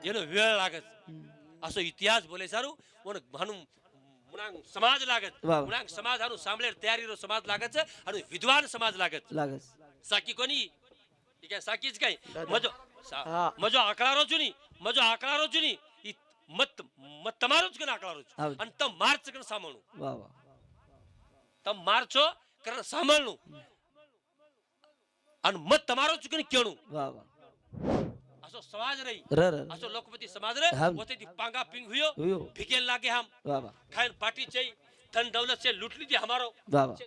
એનો વેळ લાગે असो इतिहास बोले सारू पण म्हणून मुनांग समाज लागत वाह. मुनांग समाज हारू सांभळेल तयारीरो समाज लागत आणि विद्वान समाज लागत लागस साकी कोणी ठीक आहे साकीच काय मजो हा. मजो आकळारो जुनी मजो आकळारो जुनी इ मत मत તમારું જ કન આકળારો ಹೌದು. અને તમ માર્ચ કન સામણું वा वा તમ માર્ચો કન સામણું અને મત તમારો જ કન કેણું वा वा असो समाज रही र र असो लोकपती समाज रे हाँ. होते दी पांगा पिंग हुयो हुयो. भिकेल लागे हम वा वा खान पार्टी चाहिए धन दौलत से लूट लीजिए हमारो वा वा